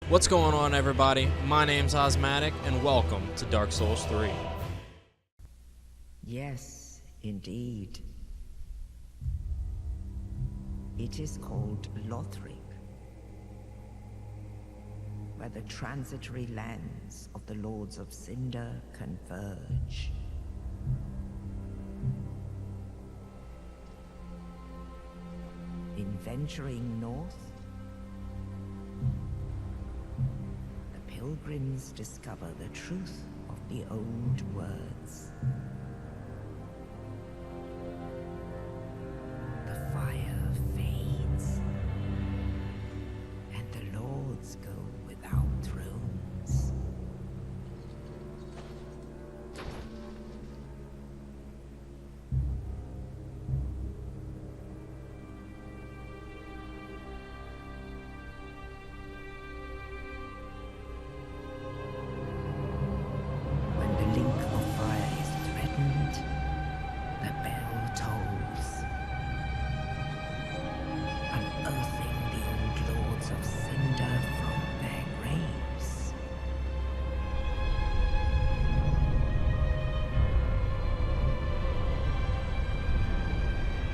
What's going on, everybody? My name's Osmatic, and welcome to Dark Souls 3. Yes, indeed. It is called Lothric, where the transitory lands of the Lords of Cinder converge. In venturing north, the pilgrims discover the truth of the old words. The fire fades, and the lords go without thrones. When the link of fire is threatened, the bell tolls, unearthing the old lords of Cinder from their graves.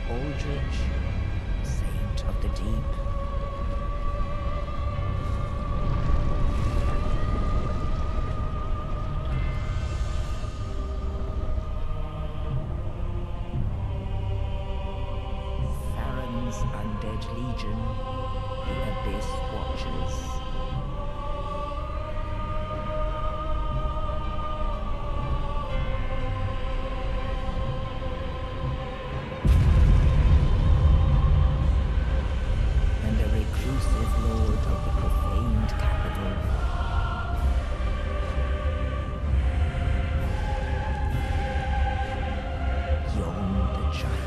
Aldrich, saint of the deep, Farron's undead legion, the Abyss Watchers. And the reclusive lord of the profaned capital. Yon the giant.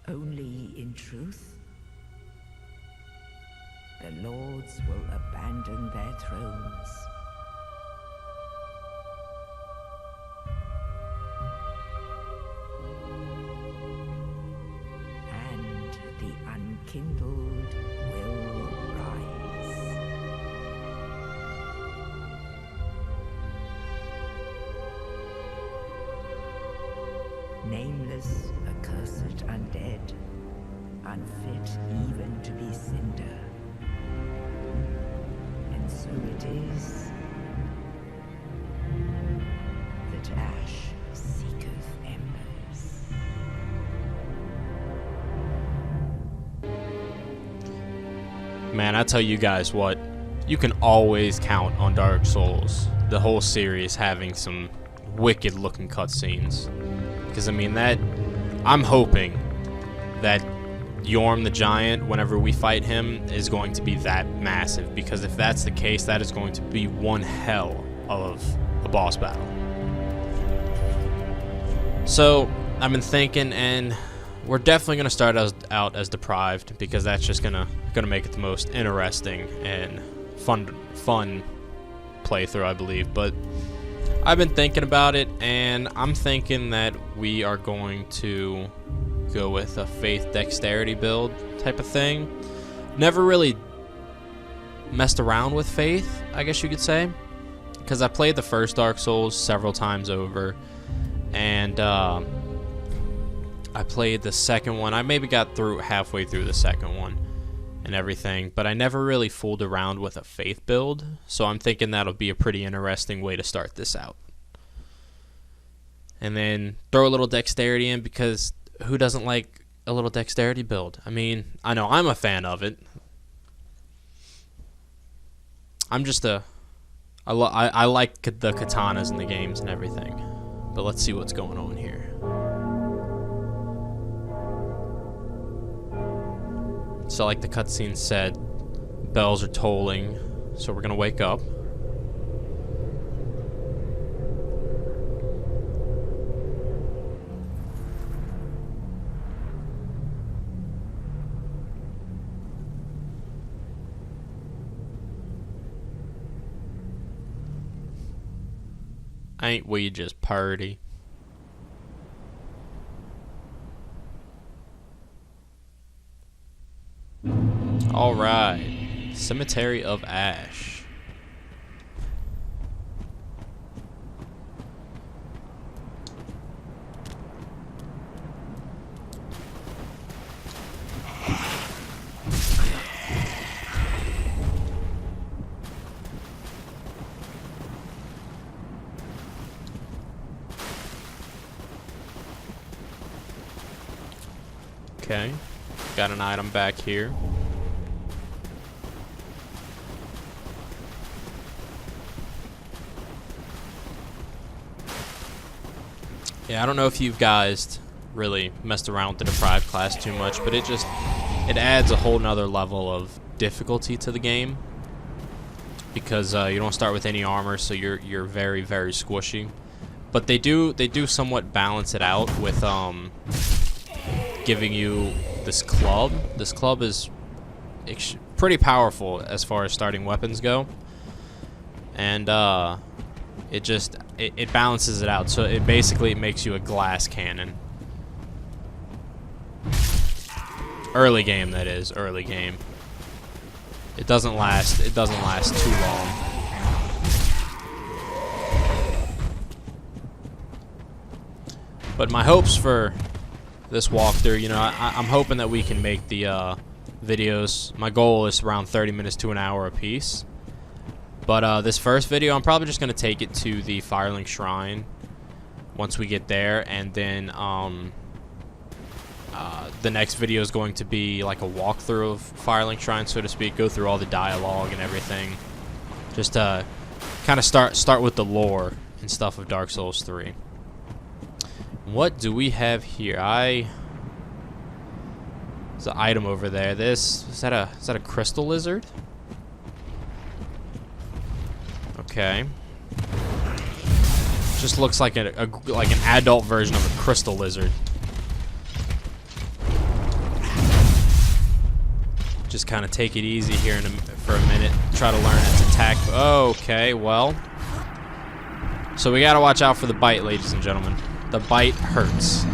Only in truth, the lords will abandon their thrones. And the unkindled will rise. Nameless, accursed undead, unfit even to be cinder. And so it is that ash seeketh embers. Man, I tell you guys what, you can always count on Dark Souls, the whole series, having some wicked looking cutscenes. Because, I mean, I'm hoping that Yorm the Giant, whenever we fight him, is going to be that massive. Because if that's the case, that is going to be one hell of a boss battle. So, I've been thinking, and we're definitely going to start out as deprived, because that's just gonna make it the most interesting and fun playthrough, I believe. But I've been thinking about it, and I'm thinking that we are going to go with a faith dexterity build type of thing. Never really messed around with faith, I guess you could say, because I played the first Dark Souls several times over, and I played the second one. I maybe got through halfway through the second one and everything, but I never really fooled around with a faith build, so I'm thinking that'll be a pretty interesting way to start this out. And then throw a little dexterity in, because who doesn't like a little dexterity build? I mean, I know I'm a fan of it. I'm just I like the katanas in the games and everything, but let's see what's going on here. So like the cutscene said, bells are tolling, so we're gonna wake up. Ain't we just purty? Alright. Cemetery of Ash. Okay, got an item back here. Yeah, I don't know if you guys really messed around with the Deprived class too much, but it adds a whole nother level of difficulty to the game because you don't start with any armor, so you're very, very squishy. But they do somewhat balance it out with giving you this club. This club is pretty powerful as far as starting weapons go, and it balances it out. So it basically makes you a glass cannon. Early game, that is. Early game. It doesn't last too long. But my hopes for this walkthrough, you know, I'm hoping that we can make the videos. My goal is around 30 minutes to an hour a piece. But this first video, I'm probably just going to take it to the Firelink Shrine once we get there. And then the next video is going to be like a walkthrough of Firelink Shrine, so to speak. Go through all the dialogue and everything. Just to kind of start with the lore and stuff of Dark Souls 3. What do we have here? There's an item over there. Is that a crystal lizard? Okay. Just looks like like an adult version of a crystal lizard. Just kind of take it easy here for a minute. Try to learn its attack. Okay, well. So we gotta watch out for the bite, ladies and gentlemen. The bite hurts.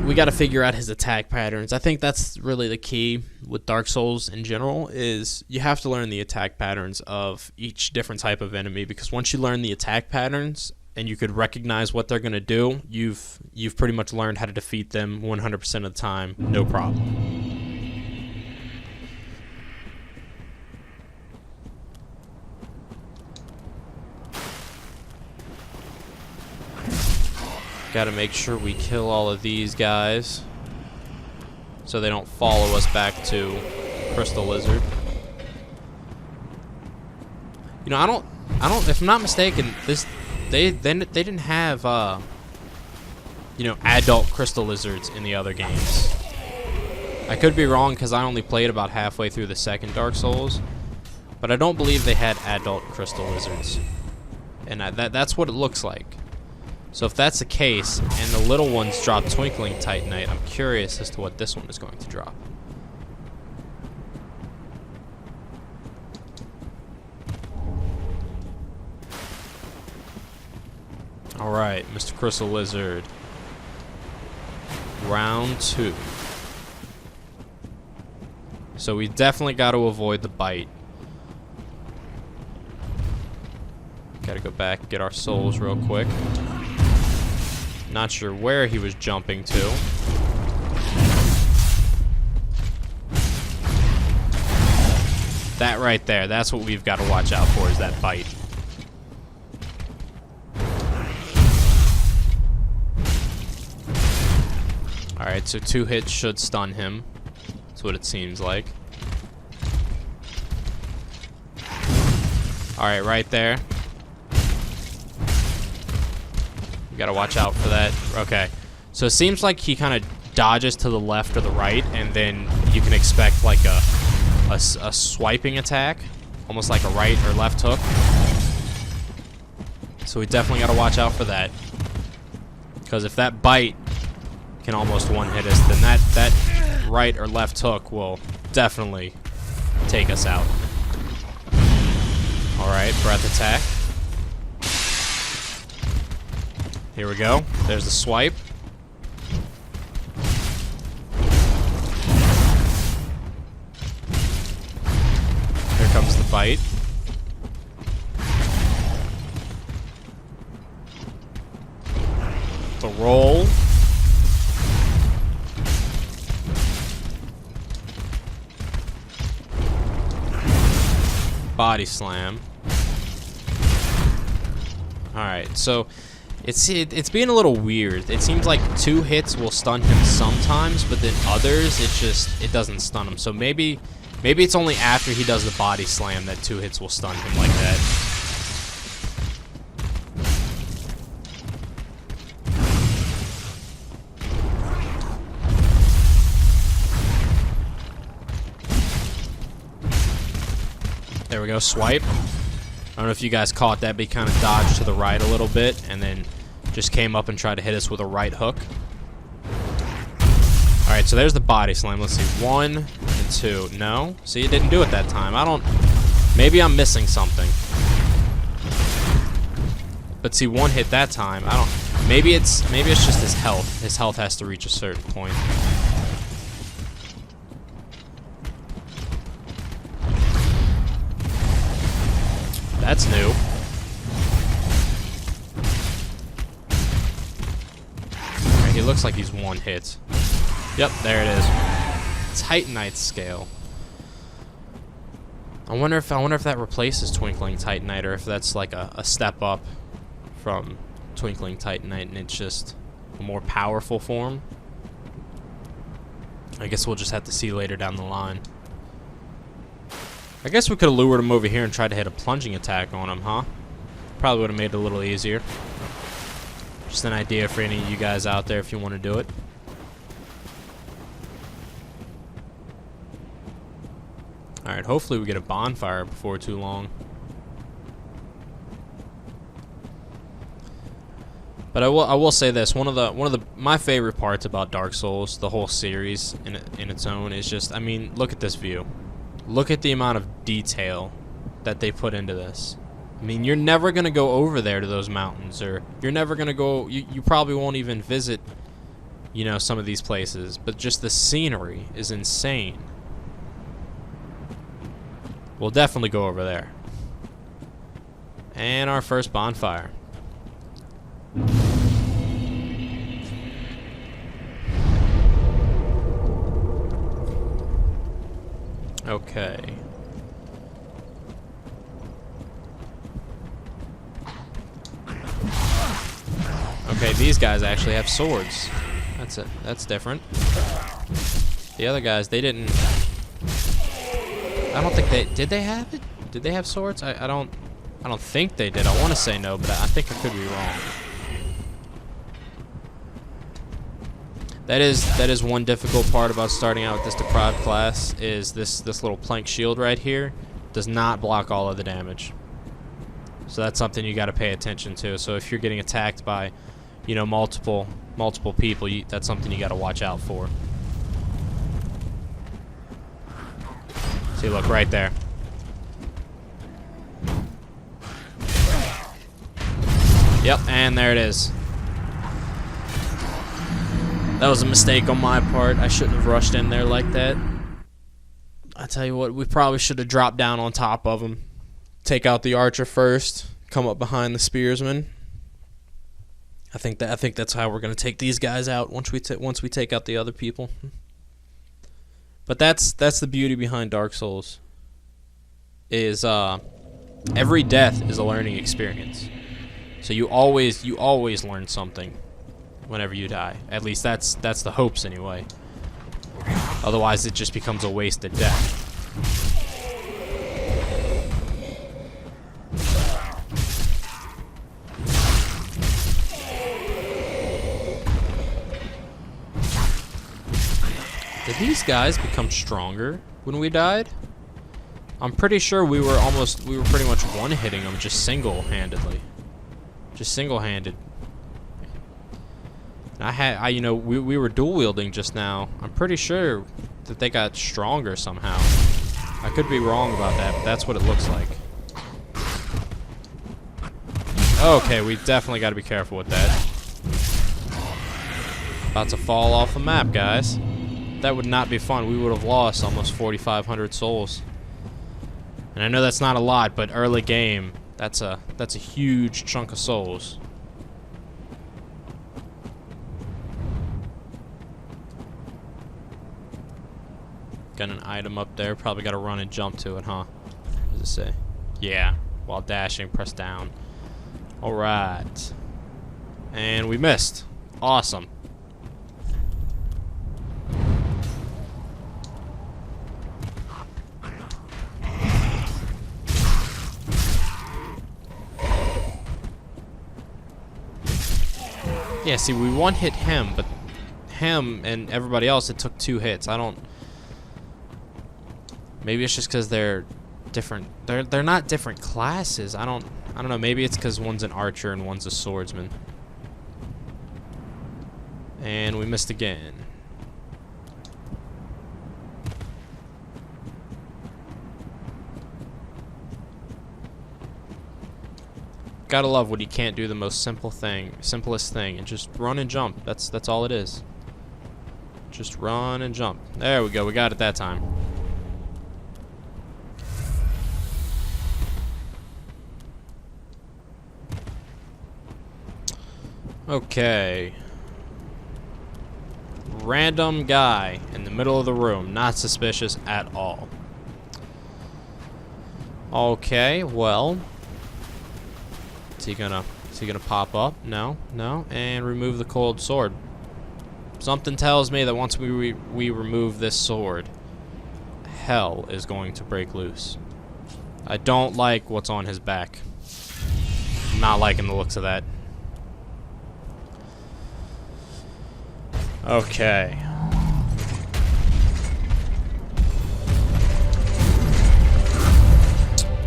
We got to figure out his attack patterns. I think that's really the key with Dark Souls in general, is you have to learn the attack patterns of each different type of enemy, because once you learn the attack patterns and you could recognize what they're going to do, you've pretty much learned how to defeat them 100% of the time, no problem. Gotta make sure we kill all of these guys so they don't follow us back to Crystal Lizard. You know, I don't if I'm not mistaken, they didn't have you know, adult Crystal Lizards in the other games. I could be wrong because I only played about halfway through the second Dark Souls, but I don't believe they had adult Crystal Lizards. And that's what it looks like. So if that's the case, and the little ones drop Twinkling Titanite, I'm curious as to what this one is going to drop. Alright, Mr. Crystal Lizard. Round 2. So we definitely got to avoid the bite. Gotta go back, get our souls real quick. Not sure where he was jumping to. That right there, that's what we've got to watch out for, is that bite. Alright, so 2 hits should stun him. That's what it seems like. Alright, right there. Gotta watch out for that. Okay. So it seems like he kind of dodges to the left or the right, and then you can expect like a swiping attack. Almost like a right or left hook. So we definitely gotta watch out for that. Because if that bite can almost one-hit us, then that right or left hook will definitely take us out. Alright, breath attack. Here we go. There's the swipe. Here comes the bite. The roll. Body slam. Alright, so it's being a little weird. It seems like 2 hits will stun him sometimes, but then others it doesn't stun him. So maybe it's only after he does the body slam that 2 hits will stun him like that. There we go, swipe. I don't know if you guys caught that, but he kind of dodged to the right a little bit and then just came up and tried to hit us with a right hook. Alright, so there's the body slam. Let's see, 1 and 2. No? See, it didn't do it that time. Maybe I'm missing something. But see, 1 hit that time. Maybe it's just his health. His health has to reach a certain point. That's new. Alright, he looks like he's 1 hit. Yep, there it is. Titanite scale. I wonder if that replaces Twinkling Titanite, or if that's like a step up from Twinkling Titanite and it's just a more powerful form. I guess we'll just have to see later down the line. I guess we could have lured him over here and tried to hit a plunging attack on him, huh? Probably would have made it a little easier. Just an idea for any of you guys out there if you want to do it. Alright, hopefully we get a bonfire before too long. But I will say this, one of my favorite parts about Dark Souls, the whole series in its own, is just, I mean, look at this view. Look at the amount of detail that they put into this. I mean, you're never going to go over there to those mountains, or you're never going to go, you probably won't even visit, you know, some of these places, but just the scenery is insane. We'll definitely go over there. And our first bonfire. Okay. Okay, these guys actually have swords. That's different. The other guys, they didn't. I don't think did they have it? Did they have swords? I don't think they did. I want to say no, but I think I could be wrong. That is one difficult part about starting out with this deprived class, is this little plank shield right here does not block all of the damage. So that's something you got to pay attention to. So if you're getting attacked by, you know, multiple people, that's something you got to watch out for. See, look right there. Yep, and there it is. That was a mistake on my part. I shouldn't have rushed in there like that. I tell you what, we probably should have dropped down on top of him. Take out the archer first. Come up behind the spearsman. I think that's how we're gonna take these guys out once we take out the other people. But that's the beauty behind Dark Souls. Is every death is a learning experience. So you always learn something whenever you die. At least that's the hopes anyway. Otherwise it just becomes a wasted death. Did these guys become stronger when we died? I'm pretty sure we were pretty much one-hitting them just single-handedly. Just single-handed. You know, we were dual wielding just now. I'm pretty sure that they got stronger somehow. I could be wrong about that, but that's what it looks like. Okay, we definitely got to be careful with that. About to fall off the map, guys. That would not be fun. We would have lost almost 4,500 souls. And I know that's not a lot, but early game, that's a huge chunk of souls. Got an item up there. Probably got to run and jump to it, huh? What does it say? Yeah. While dashing, press down. All right. And we missed. Awesome. Yeah, see, we one-hit him, but him and everybody else, it took 2 hits. I don't... Maybe it's just because they're different. They're not different classes. I don't know. Maybe it's because one's an archer and one's a swordsman. And we missed again. Gotta love when you can't do the most simplest thing, and just run and jump. That's all it is. Just run and jump. There we go. We got it that time. Okay. Random guy in the middle of the room. Not suspicious at all. Okay, well. Is he gonna pop up? No, no. And remove the cold sword. Something tells me that once we remove this sword, hell is going to break loose. I don't like what's on his back. I'm not liking the looks of that. Okay.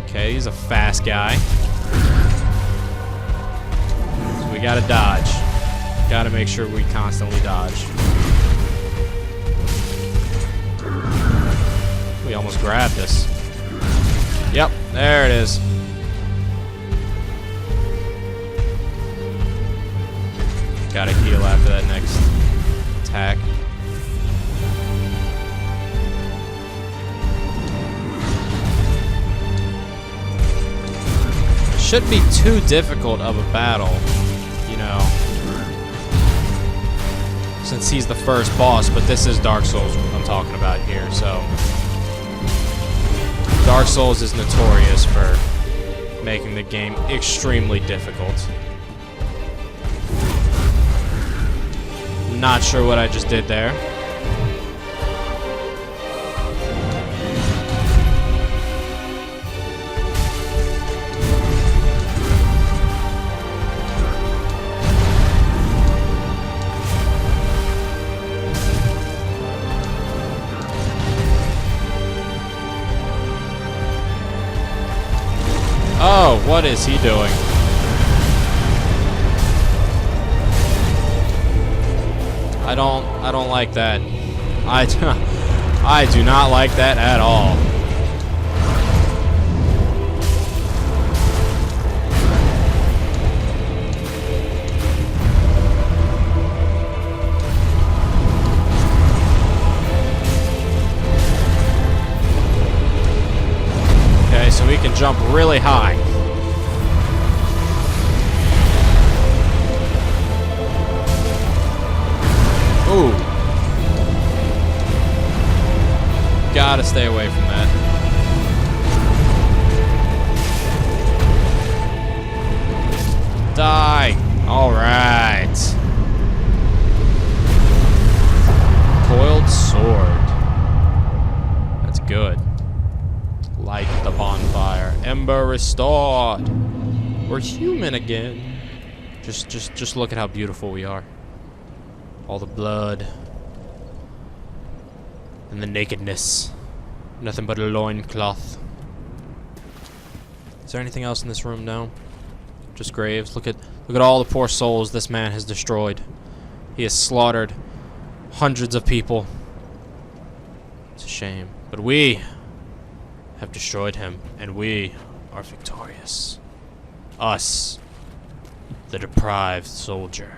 Okay, he's a fast guy. So we gotta dodge. Gotta make sure we constantly dodge. We almost grabbed this. Yep, there it is. Gotta heal after that next attack. It shouldn't be too difficult of a battle, you know, since he's the first boss, but this is Dark Souls I'm talking about here, so Dark Souls is notorious for making the game extremely difficult. Not sure what I just did there. Oh, what is he doing? I don't like that. I do not like that at all. Okay, so we can jump really high. Ooh. Gotta stay away from that. Die! Alright. Coiled sword. That's good. Light the bonfire. Ember restored. We're human again. Just look at how beautiful we are. All the blood and the nakedness. Nothing but a loincloth. Is there anything else in this room now? Just graves. Look at all the poor souls this man has destroyed. He has slaughtered hundreds of people. It's a shame. But we have destroyed him, and we are victorious. Us, the deprived soldier.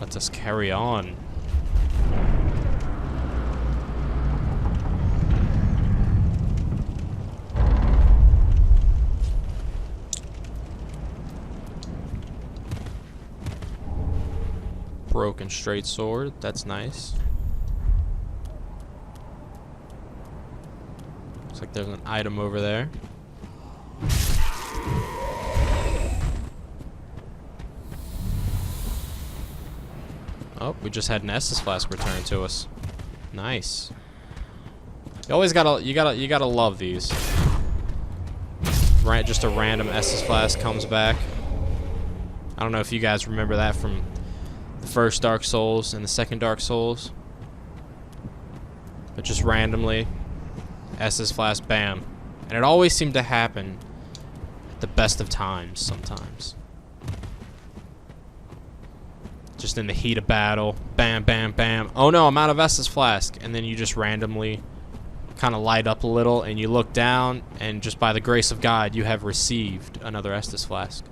Let us carry on. Broken straight sword, that's nice. Looks like there's an item over there. Oh, we just had an Estus flask returned to us. Nice. You always gotta love these. Right, just a random Estus flask comes back. I don't know if you guys remember that from the first Dark Souls and the second Dark Souls. But just randomly, Estus flask, bam. And it always seemed to happen at the best of times sometimes. Just in the heat of battle, bam, bam, bam. Oh no, I'm out of Estus flask. And then you just randomly kind of light up a little and you look down and just by the grace of God, you have received another Estus flask.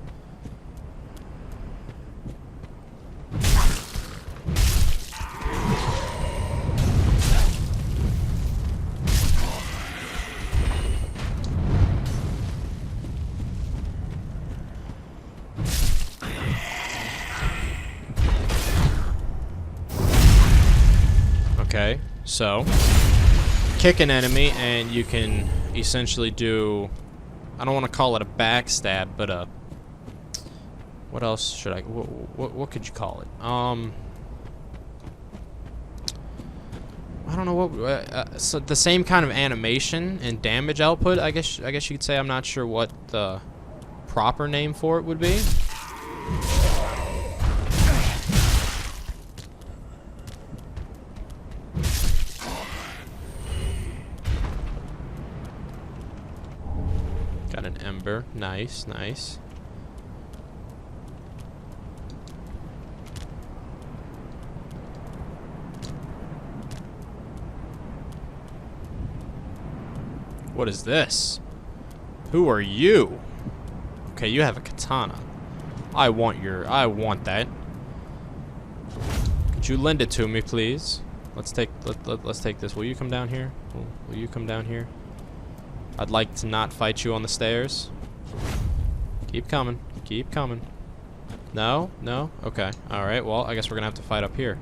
Okay, so kick an enemy and you can essentially do, I don't want to call it a backstab, but a, what else should I, what could you call it? I don't know what, so the same kind of animation and damage output, I guess you could say. I'm not sure what the proper name for it would be. Got an ember. Nice, nice. What is this? Who are you? Okay, you have a katana. I want that. Could you lend it to me, please? Let's take this. Will you come down here? Will you come down here? I'd like to not fight you on the stairs. Keep coming. Keep coming. No? No? Okay. Alright, well, I guess we're gonna have to fight up here.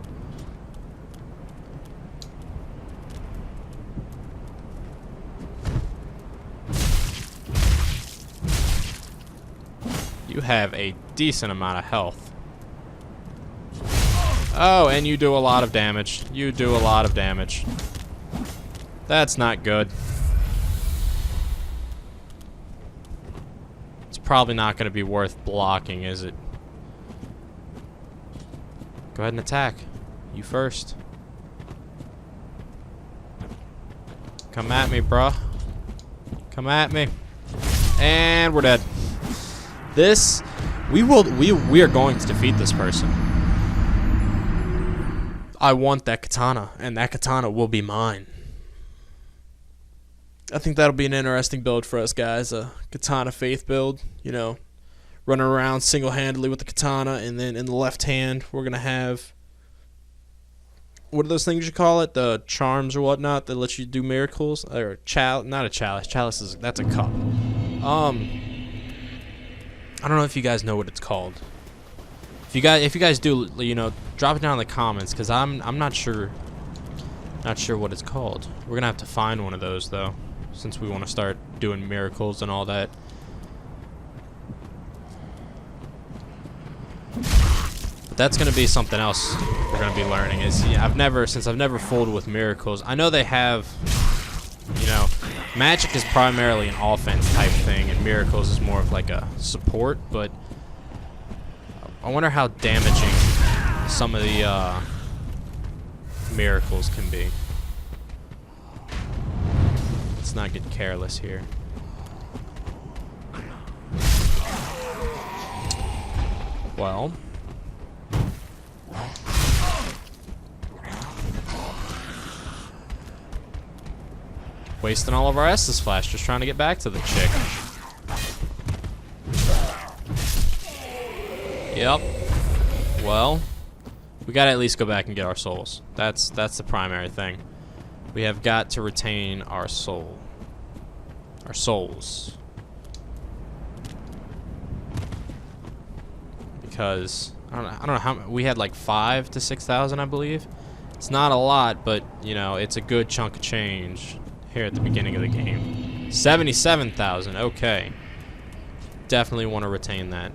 You have a decent amount of health. Oh, and you do a lot of damage. You do a lot of damage. That's not good. Probably not going to be worth blocking, is it? Go ahead and attack. You first. Come at me, bruh. Come at me. And we're dead. This, we are going to defeat this person. I want that katana, and that katana will be mine. I think that'll be an interesting build for us, guys. A katana faith build, you know, running around single-handedly with the katana, and then in the left hand, we're going to have, what are those things you call it? The charms or whatnot that let you do miracles? Or not a chalice. Chalice is, that's a cup. I don't know if you guys know what it's called. If you guys do, you know, drop it down in the comments, because I'm not sure what it's called. We're going to have to find one of those, though, since we want to start doing miracles and all that. But that's going to be something else we're going to be learning. Is since I've never fooled with miracles. I know they have, you know, magic is primarily an offense type thing, and miracles is more of like a support. But I wonder how damaging some of the miracles can be. Let's not get careless here. Well, wasting all of our Estus flash just trying to get back to the chick. Yep. Well, We gotta at least go back and get our souls. That's the primary thing. We have got to retain our soul. Our souls. Because I don't know how we had like 5 to 6,000, I believe. It's not a lot, but you know, it's a good chunk of change here at the beginning of the game. 77,000. Okay. Definitely want to retain that.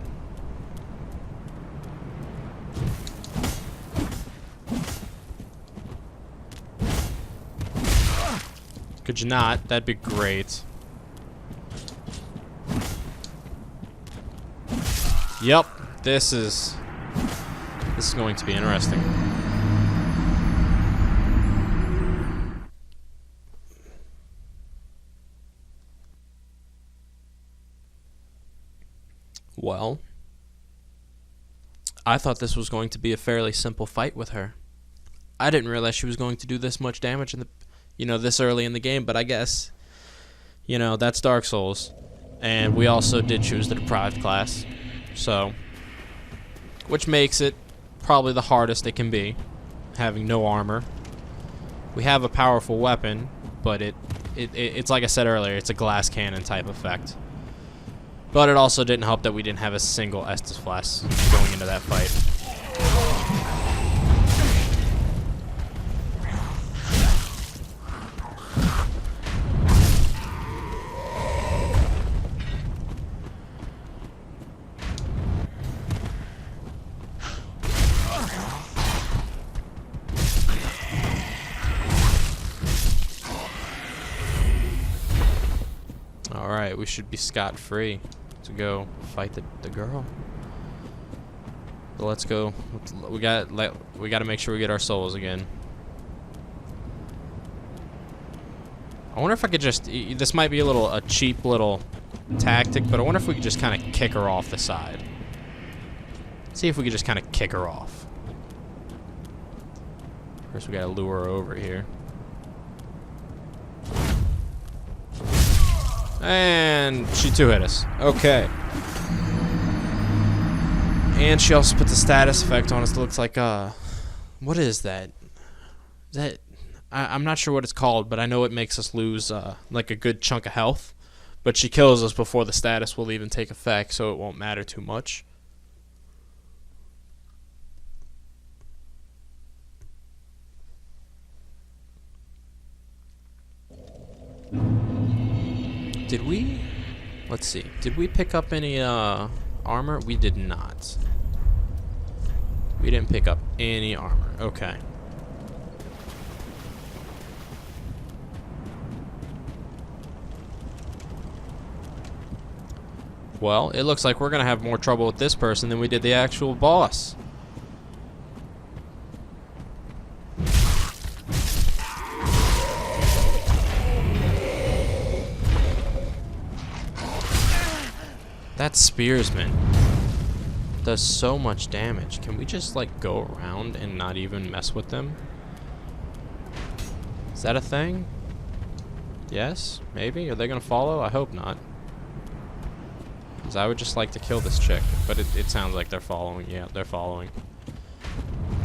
Could you not? That'd be great. Yep, this is going to be interesting. Well, I thought this was going to be a fairly simple fight with her. I didn't realize she was going to do this much damage in the, you know, this early in the game, but I guess, you know, that's Dark Souls. And we also did choose the deprived class. So, which makes it probably the hardest it can be, having no armor. We have a powerful weapon, but it's like I said earlier, it's a glass cannon type effect. But it also didn't help that we didn't have a single Estus Flask going into that fight. Alright, we should be scot-free to go fight the girl. So let's go. We got to make sure we get our souls again. I wonder if I could just, this might be a cheap little tactic, but I wonder if we could just kind of kick her off the side. See if we could just kind of kick her off. First we got to lure her over here. And she 2-hit us. Okay. And she also put the status effect on us that looks like, what is that? I'm not sure what it's called, but I know it makes us lose, like a good chunk of health. But she kills us before the status will even take effect, so it won't matter too much. Did we? Let's see. Did we pick up any armor? We did not. We didn't pick up any armor. Okay. Well, it looks like we're gonna have more trouble with this person than we did the actual boss. That spearsman does so much damage. Can we just like go around and not even mess with them? Is that a thing? Yes? Maybe? Are they gonna follow? I hope not. Because I would just like to kill this chick. But it sounds like they're following. Yeah, they're following.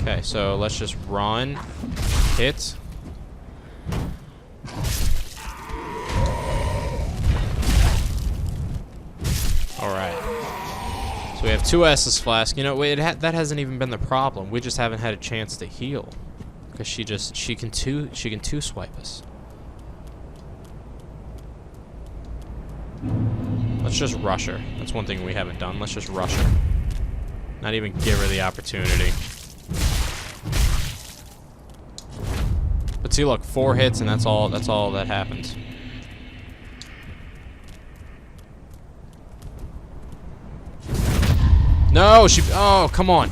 Okay, so let's just run. Hit. Alright. So we have 2 Estus Flasks. You know, that hasn't even been the problem. We just haven't had a chance to heal. Because she can two swipe us. Let's just rush her. That's one thing we haven't done. Let's just rush her. Not even give her the opportunity. But see, look, 4 hits and that's all that happens. No, oh, come on.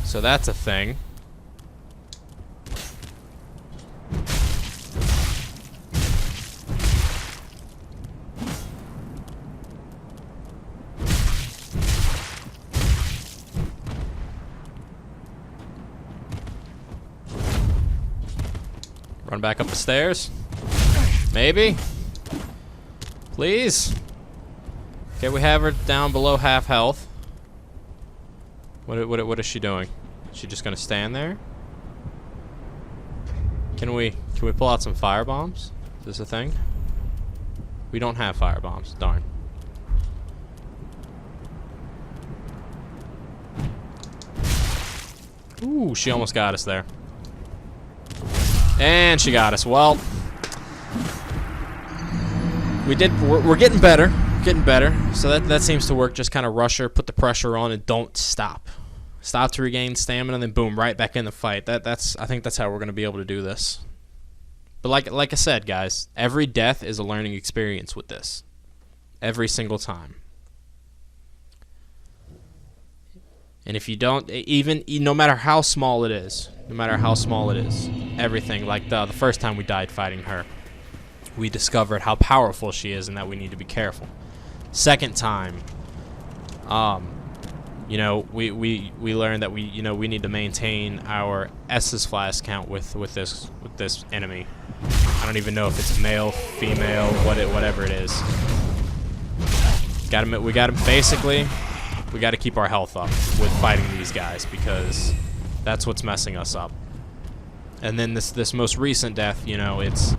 So that's a thing. Run back up the stairs. Maybe. Please. Okay, we have her down below half health. What is she doing? Is she just gonna stand there? Can we pull out some fire bombs? Is this a thing? We don't have fire bombs. Darn. Ooh, she almost got us there. And she got us. Well, we're getting better. Getting better. So that seems to work. Just kind of rush her, put the pressure on, and don't stop. Stop to regain stamina, and then boom, right back in the fight. I think that's how we're going to be able to do this. But like I said, guys, every death is a learning experience with this. Every single time. And if you don't, no matter how small it is, everything, like the first time we died fighting her, we discovered how powerful she is and that we need to be careful. Second time, you know, we learned that we need to maintain our S's flask count with this enemy. I don't even know if it's male, female, whatever it is. We got to keep our health up with fighting these guys because that's what's messing us up. And then this most recent death, you know, it's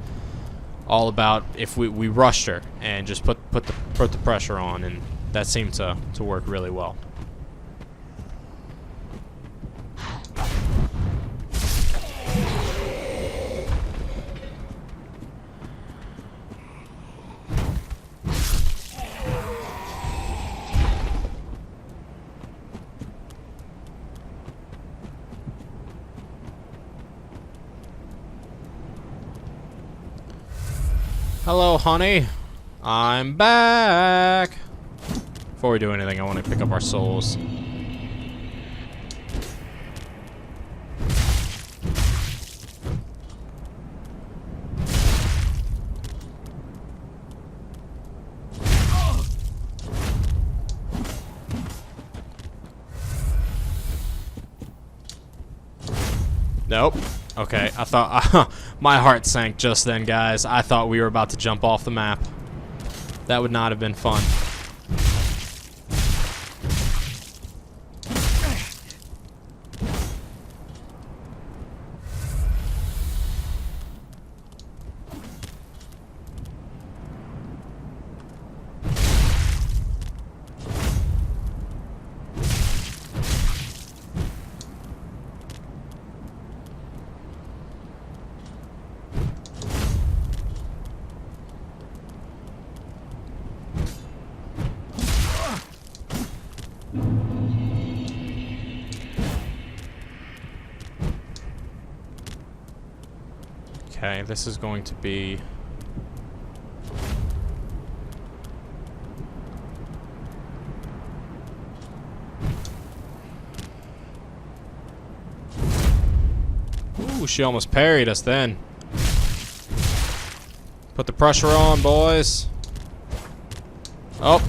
all about if we rushed her and just put the pressure on, and that seemed to work really well. Hello, honey. I'm back. Before we do anything, I want to pick up our souls. Nope. Okay, I thought my heart sank just then, guys. I thought we were about to jump off the map. That would not have been fun. Okay, this is going to be... Ooh, she almost parried us then. Put the pressure on, boys. Oh,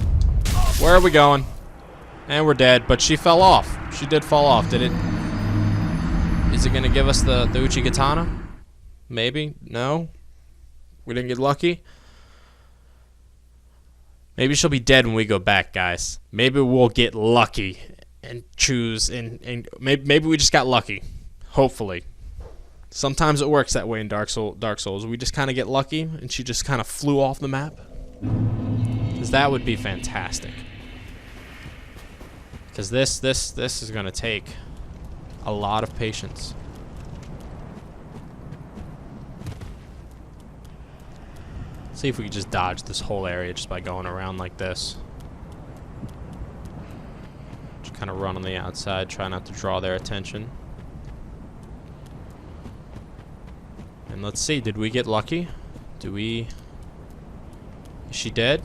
where are we going? And we're dead, but she fell off. She did fall off, did it? Is it going to give us the Uchigatana? Maybe? No? We didn't get lucky? Maybe she'll be dead when we go back, guys. Maybe we'll get lucky and choose, and maybe we just got lucky. Hopefully. Sometimes it works that way in Dark Souls. We just kind of get lucky, and she just kind of flew off the map. Because that would be fantastic. Because this is going to take a lot of patience. See if we can just dodge this whole area just by going around like this. Just kind of run on the outside, try not to draw their attention. And let's see, did we get lucky? Is she dead?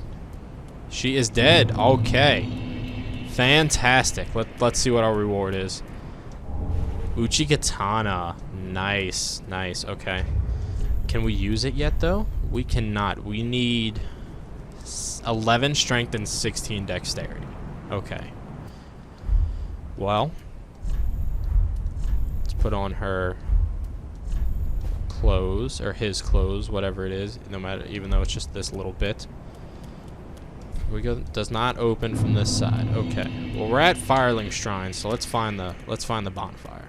She is dead. Okay. Fantastic. Let's see what our reward is. Uchigatana. Nice. Nice. Okay. Can we use it yet, though? We cannot. We need 11 strength and 16 dexterity. Okay. Well, let's put on her clothes, or his clothes, whatever it is, no matter, even though it's just this little bit. We go. Does not open from this side. Okay. Well, we're at Firelink Shrine, so let's find the bonfire.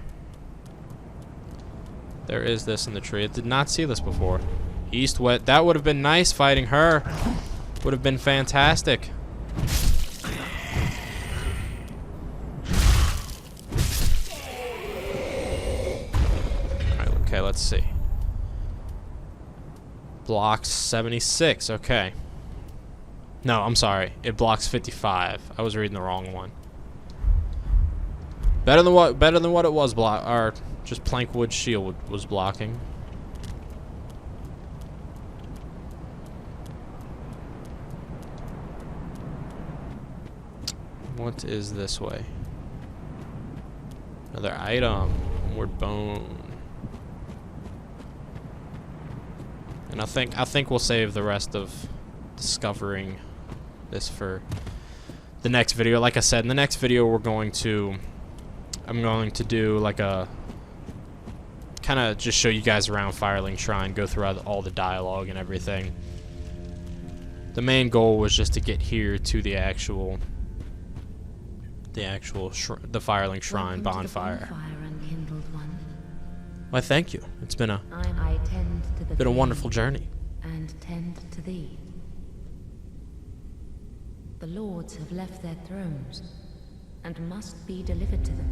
There is this in the tree. I did not see this before. East west. That would have been nice fighting her. Would have been fantastic. Alright, okay, let's see. Blocks 76, okay. No, I'm sorry. It blocks 55. I was reading the wrong one. Better than what it was or just plank wood shield was blocking. What is this way? Another item. More bone. And I think we'll save the rest of discovering this for the next video. Like I said, in the next video I'm going to do like a kind of just show you guys around Firelink Shrine, go through all the dialogue and everything. The main goal was just to get here to the Firelink Shrine bonfire. Why, thank you. It's been a wonderful journey. And tend to thee. The lords have left their thrones and must be delivered to them.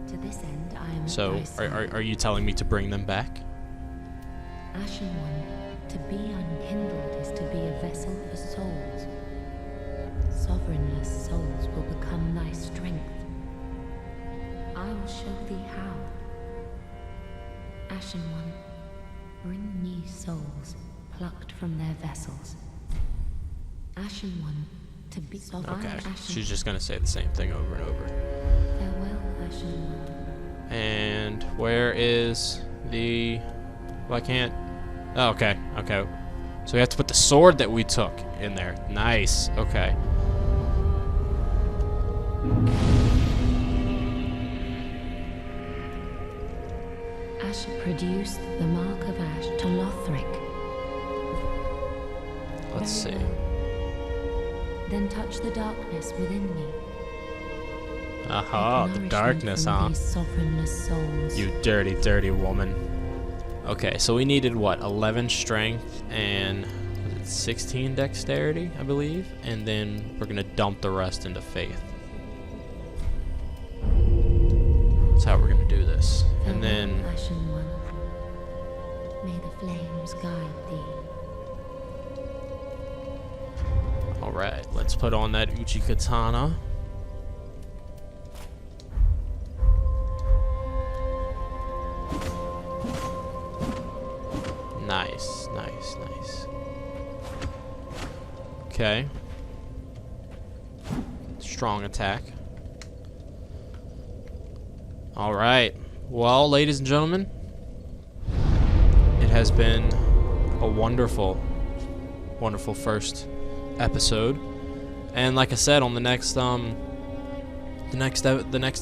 To this end, I am. So, are you telling me to bring them back? Ashen One, to be unkindled is to be a vessel for souls. Sovereignless souls will become thy strength. I will show thee how. Ashen One, bring me souls plucked from their vessels. Ashen One, to be sovereign. Okay, she's just gonna say the same thing over and over. Farewell, Ashen One. And where is the... Well, I can't... Oh, okay, okay. So we have to put the sword that we took in there. Nice, okay. Ash produced the mark of Ash to Lothric. Let's see. Then touch the darkness within me. Aha, the darkness, huh? Sovereignless souls. You dirty, dirty woman. Okay, so we needed what? 11 strength and was it 16 dexterity, I believe, and then we're gonna dump the rest into faith. That's how we're gonna do this. And then Ashen One, may the flames guide thee. alright, let's put on that Uchi Katana. Nice, nice, nice. Okay. Strong attack. Alright. Well, ladies and gentlemen, it has been a wonderful, wonderful first episode. And like I said, on the next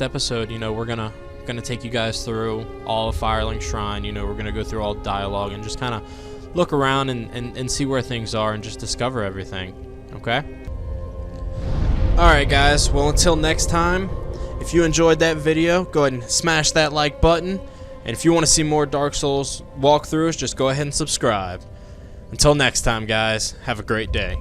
episode, you know, we're gonna take you guys through all of Firelink Shrine. You know, we're gonna go through all the dialogue and just kind of look around and see where things are and just discover everything. Okay? Alright guys, well until next time, if you enjoyed that video, go ahead and smash that like button. And if you want to see more Dark Souls walkthroughs, just go ahead and subscribe. Until next time guys, have a great day.